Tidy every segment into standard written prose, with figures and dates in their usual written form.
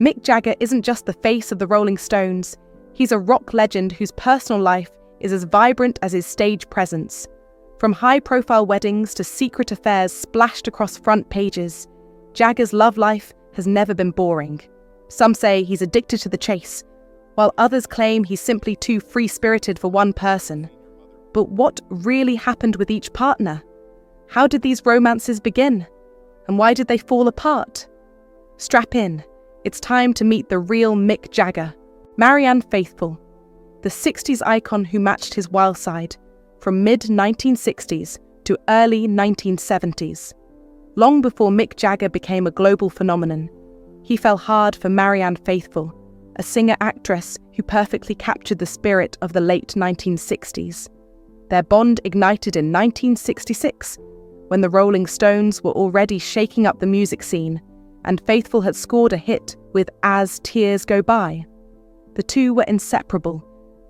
Mick Jagger isn't just the face of the Rolling Stones, he's a rock legend whose personal life is as vibrant as his stage presence. From high-profile weddings to secret affairs splashed across front pages, Jagger's love life has never been boring. Some say he's addicted to the chase, while others claim he's simply too free-spirited for one person. But what really happened with each partner? How did these romances begin? And why did they fall apart? Strap in. It's time to meet the real Mick Jagger, Marianne Faithfull, the 60s icon who matched his wild side from mid-1960s to early 1970s. Long before Mick Jagger became a global phenomenon, he fell hard for Marianne Faithfull, a singer-actress who perfectly captured the spirit of the late 1960s. Their bond ignited in 1966, when the Rolling Stones were already shaking up the music scene, and Faithfull had scored a hit with As Tears Go By. The two were inseparable,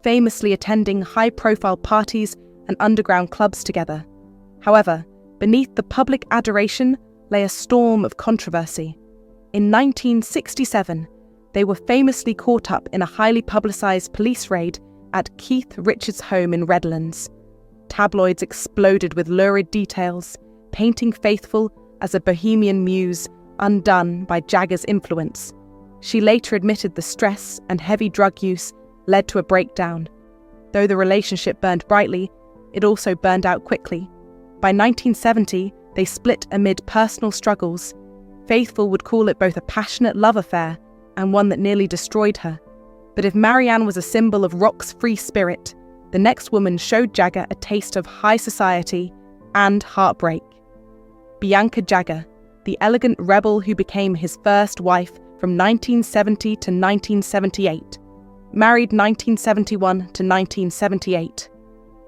famously attending high-profile parties and underground clubs together. However, beneath the public adoration lay a storm of controversy. In 1967, they were famously caught up in a highly publicised police raid at Keith Richards' home in Redlands. Tabloids exploded with lurid details, painting Faithfull as a bohemian muse undone by Jagger's influence. She later admitted the stress and heavy drug use led to a breakdown. Though the relationship burned brightly, it also burned out quickly. By 1970, they split amid personal struggles. Faithfull would call it both a passionate love affair and one that nearly destroyed her. But if Marianne was a symbol of rock's free spirit, the next woman showed Jagger a taste of high society and heartbreak. Bianca Jagger, the elegant rebel who became his first wife from 1970 to 1978, married 1971 to 1978.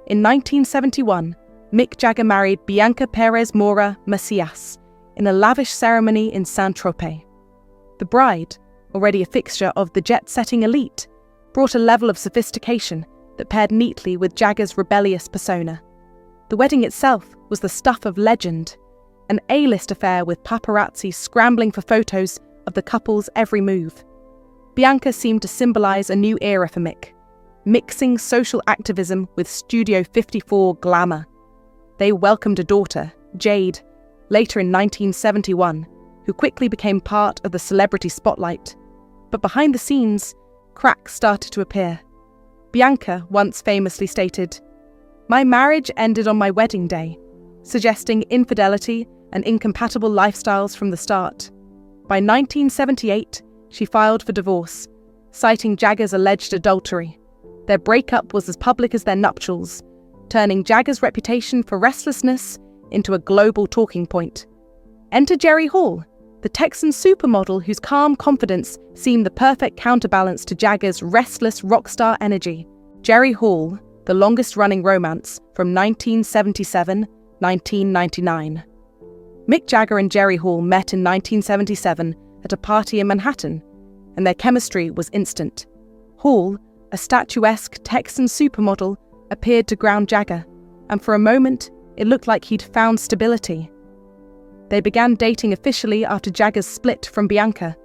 In 1971, Mick Jagger married Bianca Perez Mora Macias in a lavish ceremony in Saint-Tropez. The bride, already a fixture of the jet-setting elite, brought a level of sophistication that paired neatly with Jagger's rebellious persona. The wedding itself was the stuff of legend, an A-list affair with paparazzi scrambling for photos of the couple's every move. Bianca seemed to symbolise a new era for Mick, mixing social activism with Studio 54 glamour. They welcomed a daughter, Jade, later in 1971, who quickly became part of the celebrity spotlight. But behind the scenes, cracks started to appear. Bianca once famously stated, "My marriage ended on my wedding day," suggesting infidelity and incompatible lifestyles from the start. By 1978, she filed for divorce, citing Jagger's alleged adultery. Their breakup was as public as their nuptials, turning Jagger's reputation for restlessness into a global talking point. Enter Jerry Hall, the Texan supermodel whose calm confidence seemed the perfect counterbalance to Jagger's restless rock star energy. Jerry Hall, the longest-running romance from 1977-1999. Mick Jagger and Jerry Hall met in 1977 at a party in Manhattan, and their chemistry was instant. Hall, a statuesque Texan supermodel, appeared to ground Jagger, and for a moment, it looked like he'd found stability. They began dating officially after Jagger's split from Bianca.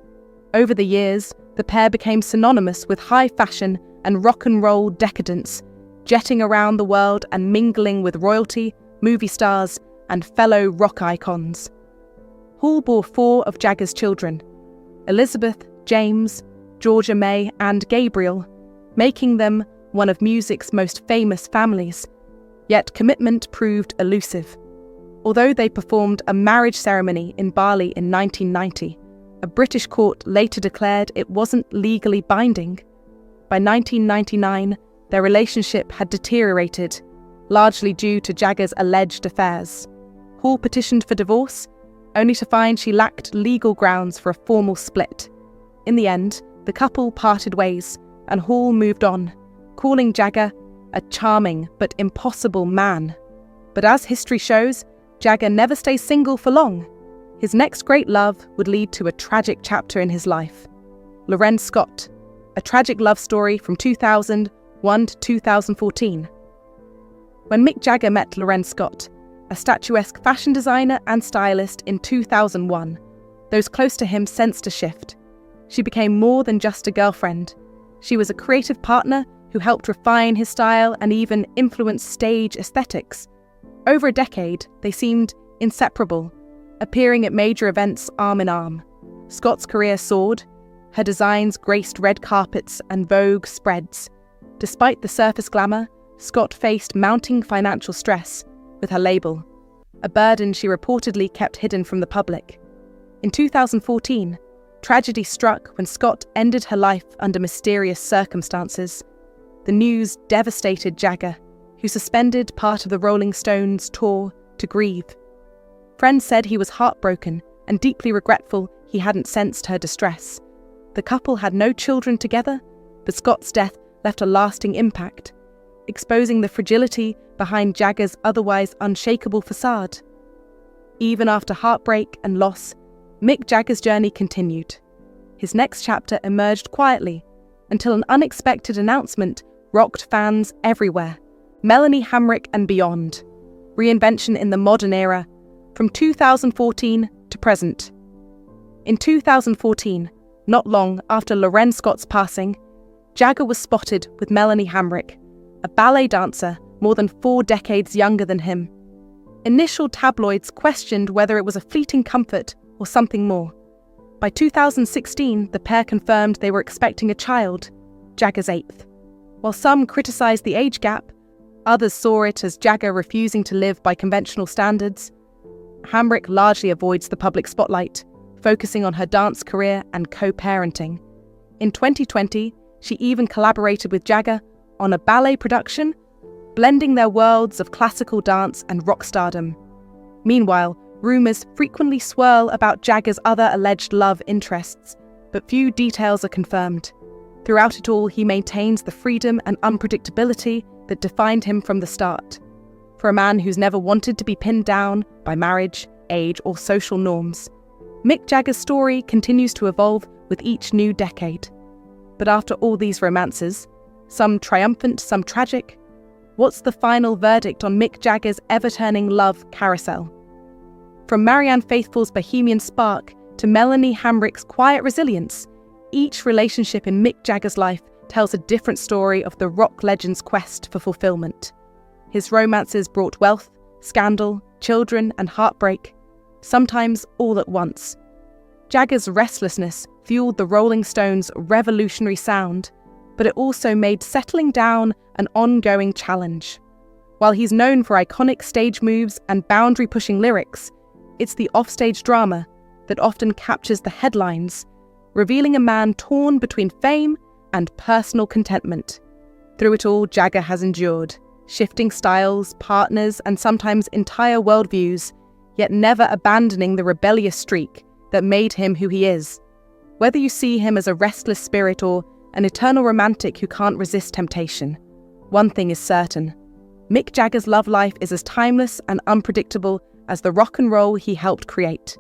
Over the years, the pair became synonymous with high fashion and rock and roll decadence, jetting around the world and mingling with royalty, movie stars, and fellow rock icons. Hall bore 4 of Jagger's children: Elizabeth, James, Georgia May, and Gabriel, making them one of music's most famous families. Yet commitment proved elusive. Although they performed a marriage ceremony in Bali in 1990, a British court later declared it wasn't legally binding. By 1999, their relationship had deteriorated, largely due to Jagger's alleged affairs. Hall petitioned for divorce, only to find she lacked legal grounds for a formal split. In the end, the couple parted ways, and Hall moved on, calling Jagger a charming but impossible man. But as history shows, Jagger never stays single for long. His next great love would lead to a tragic chapter in his life. Lorenz Scott, a tragic love story from 2001 to 2014. When Mick Jagger met Lorenz Scott, a statuesque fashion designer and stylist, in 2001, those close to him sensed a shift. She became more than just a girlfriend. She was a creative partner who helped refine his style and even influence stage aesthetics. Over a decade, they seemed inseparable, appearing at major events arm in arm. Scott's career soared. Her designs graced red carpets and Vogue spreads. Despite the surface glamour, Scott faced mounting financial stress with her label, a burden she reportedly kept hidden from the public. In 2014, tragedy struck when Scott ended her life under mysterious circumstances. The news devastated Jagger, who suspended part of the Rolling Stones tour to grieve. Friends said he was heartbroken and deeply regretful he hadn't sensed her distress. The couple had no children together, but Scott's death left a lasting impact, exposing the fragility behind Jagger's otherwise unshakable facade. Even after heartbreak and loss, Mick Jagger's journey continued. His next chapter emerged quietly until an unexpected announcement rocked fans everywhere. Melanie Hamrick and beyond. Reinvention in the modern era, from 2014 to present. In 2014, not long after Loren Scott's passing, Jagger was spotted with Melanie Hamrick, a ballet dancer more than 4 decades younger than him. Initial tabloids questioned whether it was a fleeting comfort or something more. By 2016, the pair confirmed they were expecting a child, Jagger's 8th. While some criticised the age gap, others saw it as Jagger refusing to live by conventional standards. Hamrick largely avoids the public spotlight, focusing on her dance career and co-parenting. In 2020, she even collaborated with Jagger on a ballet production, blending their worlds of classical dance and rock stardom. Meanwhile, rumours frequently swirl about Jagger's other alleged love interests, but few details are confirmed. Throughout it all, he maintains the freedom and unpredictability that defined him from the start. For a man who's never wanted to be pinned down by marriage, age, or social norms, Mick Jagger's story continues to evolve with each new decade. But after all these romances, some triumphant, some tragic, what's the final verdict on Mick Jagger's ever-turning love carousel? From Marianne Faithfull's bohemian spark to Melanie Hamrick's quiet resilience, each relationship in Mick Jagger's life tells a different story of the rock legend's quest for fulfillment. His romances brought wealth, scandal, children, and heartbreak, sometimes all at once. Jagger's restlessness fueled the Rolling Stones' revolutionary sound, but it also made settling down an ongoing challenge. While he's known for iconic stage moves and boundary-pushing lyrics, it's the offstage drama that often captures the headlines, revealing a man torn between fame and personal contentment. Through it all, Jagger has endured, shifting styles, partners, and sometimes entire worldviews, yet never abandoning the rebellious streak that made him who he is. Whether you see him as a restless spirit or an eternal romantic who can't resist temptation, one thing is certain: Mick Jagger's love life is as timeless and unpredictable as the rock and roll he helped create.